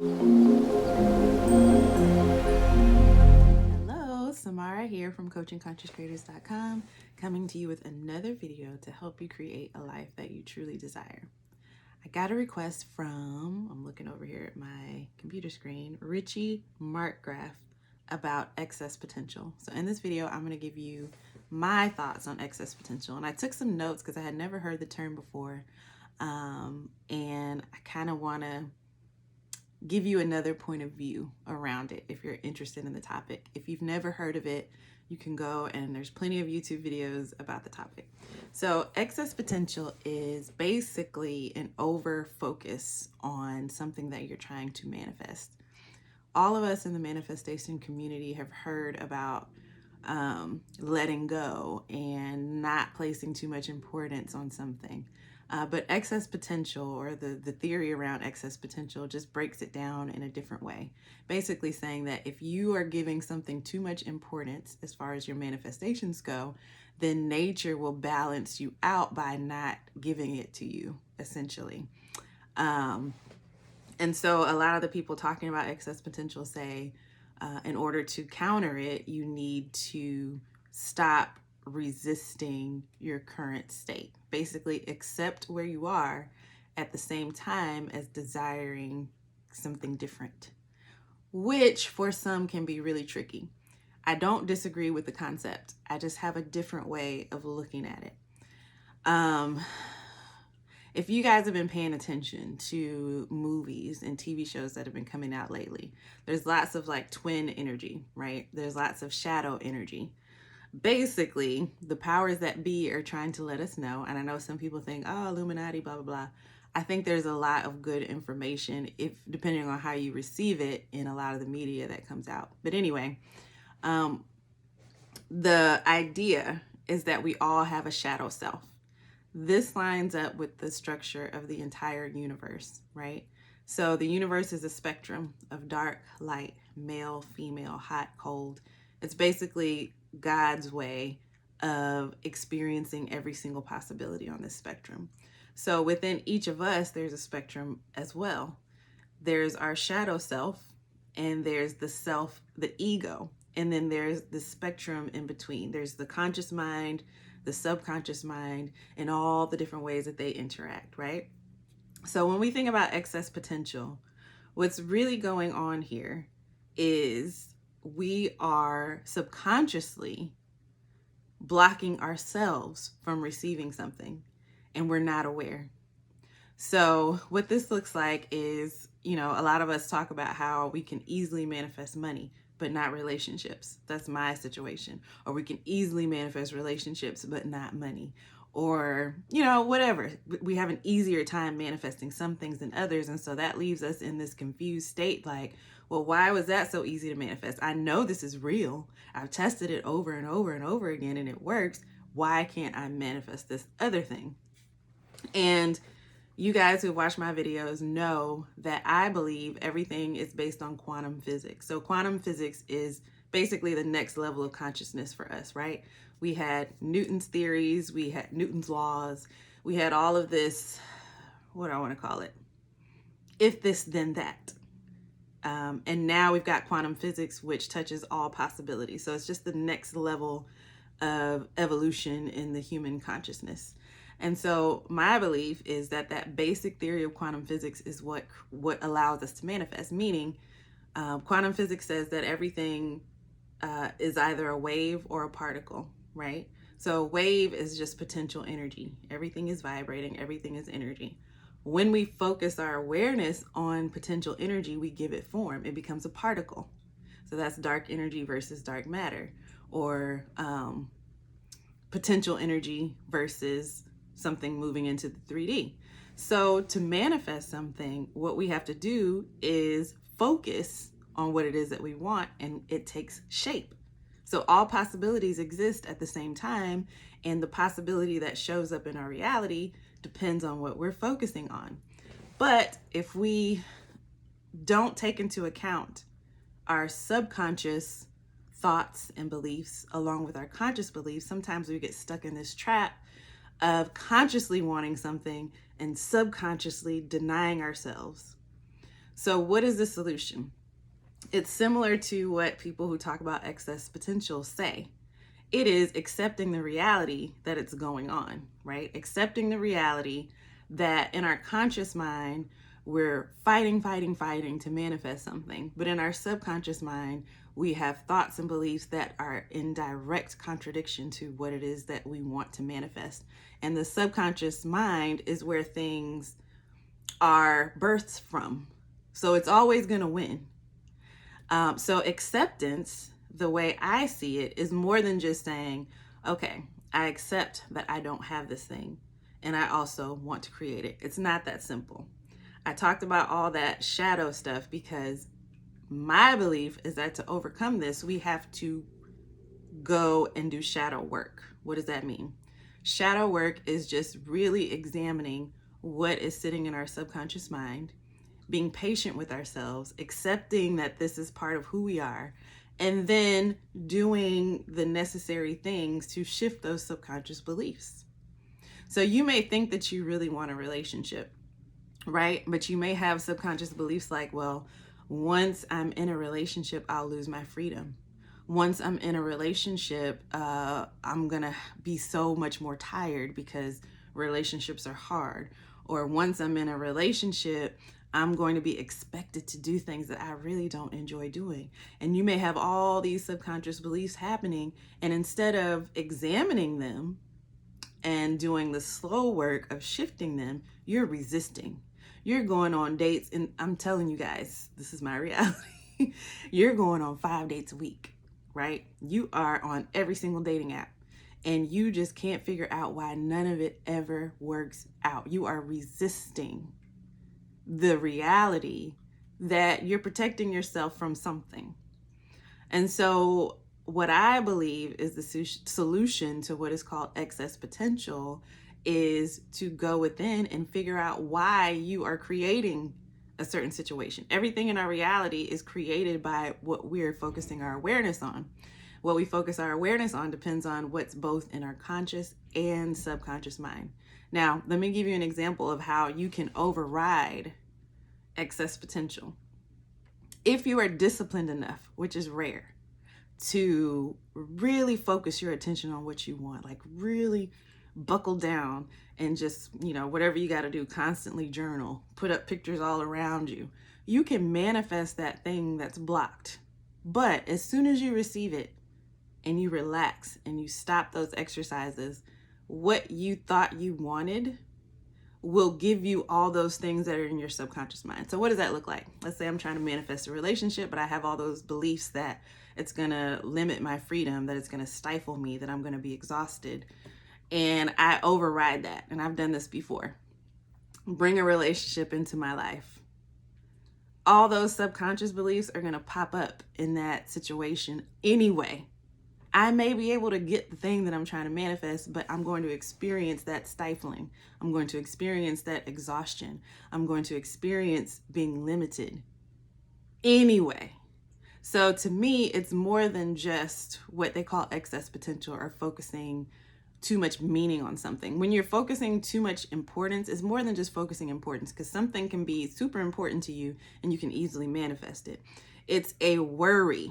Hello, Samara here from coachingconsciouscreators.com, coming to you with another video to help you create a life that you truly desire. I got a request from, I'm looking over here at my computer screen, Richie Markgraf about excess potential. So in this video, I'm going to give you my thoughts on excess potential. And I took some notes because I had never heard the term before. And I kind of want to give you another point of view around it if you're interested in the topic. If you've never heard of it, you can go and there's plenty of YouTube videos about the topic. So excess potential is basically an over focus on something that you're trying to manifest. All of us in the manifestation community have heard about letting go and not placing too much importance on something. But excess potential, or the theory around excess potential, just breaks it down in a different way. Basically saying that if you are giving something too much importance as far as your manifestations go, then nature will balance you out by not giving it to you, essentially. And so a lot of the people talking about excess potential say, in order to counter it, you need to stop resisting your current state. Basically, accept where you are at the same time as desiring something different, which for some can be really tricky. I don't disagree with the concept. I just have a different way of looking at it. If you guys have been paying attention to movies and TV shows that have been coming out lately, there's lots of like twin energy, right? There's lots of shadow energy. Basically, the powers that be are trying to let us know, and I know some people think, oh, Illuminati, blah, blah, blah. I think there's a lot of good information, if depending on how you receive it, in a lot of the media that comes out. But anyway, the idea is that we all have a shadow self. This lines up with the structure of the entire universe, right? So the universe is a spectrum of dark, light, male, female, hot, cold. It's basically God's way of experiencing every single possibility on this spectrum. So within each of us, there's a spectrum as well. There's our shadow self, and there's the self, the ego, and then there's the spectrum in between. There's the conscious mind, the subconscious mind, and all the different ways that they interact, right? So when we think about excess potential, what's really going on here is we are subconsciously blocking ourselves from receiving something, and we're not aware. So what this looks like is, a lot of us talk about how we can easily manifest money, but not relationships. That's my situation. Or we can easily manifest relationships, but not money. Or, whatever. We have an easier time manifesting some things than others. And so that leaves us in this confused state like, well, why was that so easy to manifest? I know this is real. I've tested it over and over and over again and it works. Why can't I manifest this other thing? And you guys who watch my videos know that I believe everything is based on quantum physics. So quantum physics is basically the next level of consciousness for us, right? We had Newton's theories, we had Newton's laws, we had all of this, what do I want to call it? If this, then that. And now we've got quantum physics, which touches all possibilities. So it's just the next level of evolution in the human consciousness. And so my belief is that that basic theory of quantum physics is what allows us to manifest, meaning quantum physics says that everything is either a wave or a particle, right? So wave is just potential energy. Everything is vibrating, everything is energy. When we focus our awareness on potential energy, we give it form. It becomes a particle. So that's dark energy versus dark matter, or potential energy versus something moving into the 3D. So to manifest something, what we have to do is focus on what it is that we want, and it takes shape. So all possibilities exist at the same time, and the possibility that shows up in our reality depends on what we're focusing on. But if we don't take into account our subconscious thoughts and beliefs along with our conscious beliefs, sometimes we get stuck in this trap of consciously wanting something and subconsciously denying ourselves. So what is the solution? It's similar to what people who talk about excess potential say. It is accepting the reality that it's going on, right? Accepting the reality that in our conscious mind, we're fighting to manifest something. But in our subconscious mind, we have thoughts and beliefs that are in direct contradiction to what it is that we want to manifest. And the subconscious mind is where things are birthed from. So it's always going to win. So acceptance, the way I see it, is more than just saying, okay, I accept that I don't have this thing and I also want to create it. It's not that simple. I talked about all that shadow stuff because my belief is that to overcome this, we have to go and do shadow work. What does that mean? Shadow work is just really examining what is sitting in our subconscious mind, being patient with ourselves, accepting that this is part of who we are, and then doing the necessary things to shift those subconscious beliefs. So you may think that you really want a relationship, right? But you may have subconscious beliefs like, well, once I'm in a relationship, I'll lose my freedom. Once I'm in a relationship, I'm going to be so much more tired because relationships are hard. Or once I'm in a relationship, I'm going to be expected to do things that I really don't enjoy doing. And you may have all these subconscious beliefs happening, and instead of examining them and doing the slow work of shifting them, you're resisting. You're going on dates, and I'm telling you guys, this is my reality. You're going on 5 dates a week, right? You are on every single dating app, and you just can't figure out why none of it ever works out. You are resisting the reality that you're protecting yourself from something. And so what I believe is the solution to what is called excess potential is to go within and figure out why you are creating a certain situation. Everything in our reality is created by what we're focusing our awareness on. What we focus our awareness on depends on what's both in our conscious and subconscious mind. Now, let me give you an example of how you can override excess potential. If you are disciplined enough, which is rare, to really focus your attention on what you want, like really buckle down and just, whatever you got to do, constantly journal, put up pictures all around you, you can manifest that thing that's blocked. But as soon as you receive it and you relax and you stop those exercises, what you thought you wanted will give you all those things that are in your subconscious mind. So what does that look like? Let's say I'm trying to manifest a relationship, but I have all those beliefs that it's going to limit my freedom, that it's going to stifle me, that I'm going to be exhausted. And I override that. And I've done this before. Bring a relationship into my life. All those subconscious beliefs are going to pop up in that situation anyway. I may be able to get the thing that I'm trying to manifest, but I'm going to experience that stifling. I'm going to experience that exhaustion. I'm going to experience being limited anyway. So to me, it's more than just what they call excess potential or focusing too much meaning on something. When you're focusing too much importance, it's more than just focusing importance, because something can be super important to you and you can easily manifest it. It's a worry.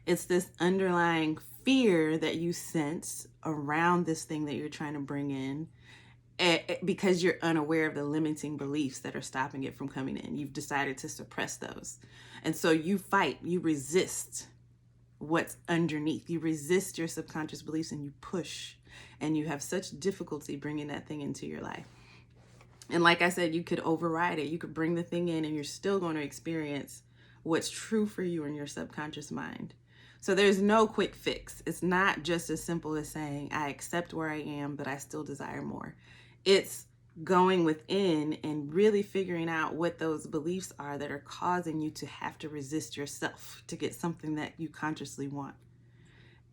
It's this underlying fear that you sense around this thing that you're trying to bring in, because you're unaware of the limiting beliefs that are stopping it from coming in. You've decided to suppress those. And so you fight, you resist what's underneath. You resist your subconscious beliefs and you push, and you have such difficulty bringing that thing into your life. And like I said, you could override it. You could bring the thing in and you're still going to experience what's true for you in your subconscious mind. So there's no quick fix. It's not just as simple as saying, I accept where I am, but I still desire more. It's going within and really figuring out what those beliefs are that are causing you to have to resist yourself to get something that you consciously want,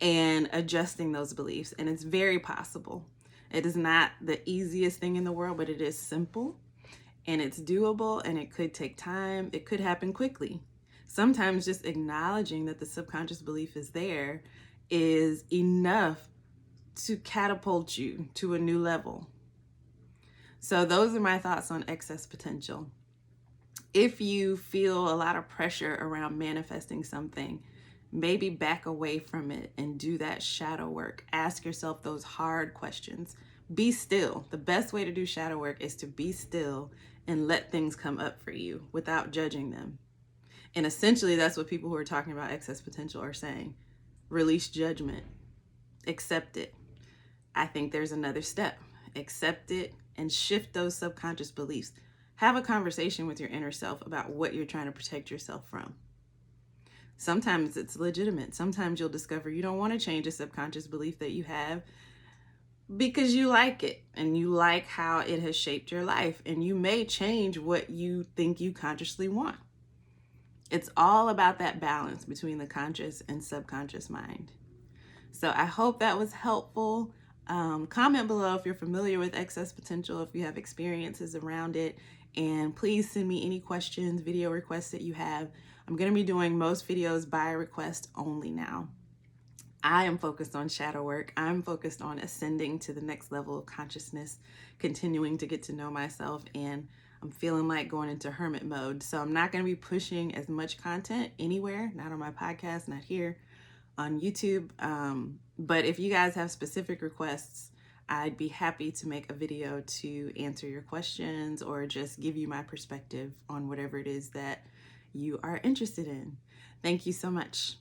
and adjusting those beliefs. And it's very possible. It is not the easiest thing in the world, but it is simple and it's doable, and it could take time. It could happen quickly. Sometimes just acknowledging that the subconscious belief is there is enough to catapult you to a new level. So those are my thoughts on excess potential. If you feel a lot of pressure around manifesting something, maybe back away from it and do that shadow work. Ask yourself those hard questions. Be still. The best way to do shadow work is to be still and let things come up for you without judging them. And essentially, that's what people who are talking about excess potential are saying. Release judgment, accept it. I think there's another step. Accept it and shift those subconscious beliefs. Have a conversation with your inner self about what you're trying to protect yourself from. Sometimes it's legitimate. Sometimes you'll discover you don't want to change a subconscious belief that you have because you like it and you like how it has shaped your life, and you may change what you think you consciously want. It's all about that balance between the conscious and subconscious mind. So I hope that was helpful. Comment below if you're familiar with excess potential, if you have experiences around it, and please send me any questions, video requests that you have. I'm going to be doing most videos by request only now. I am focused on shadow work. I'm focused on ascending to the next level of consciousness, continuing to get to know myself, and I'm feeling like going into hermit mode. So I'm not going to be pushing as much content anywhere, not on my podcast, not here on YouTube. But if you guys have specific requests, I'd be happy to make a video to answer your questions or just give you my perspective on whatever it is that you are interested in. Thank you so much.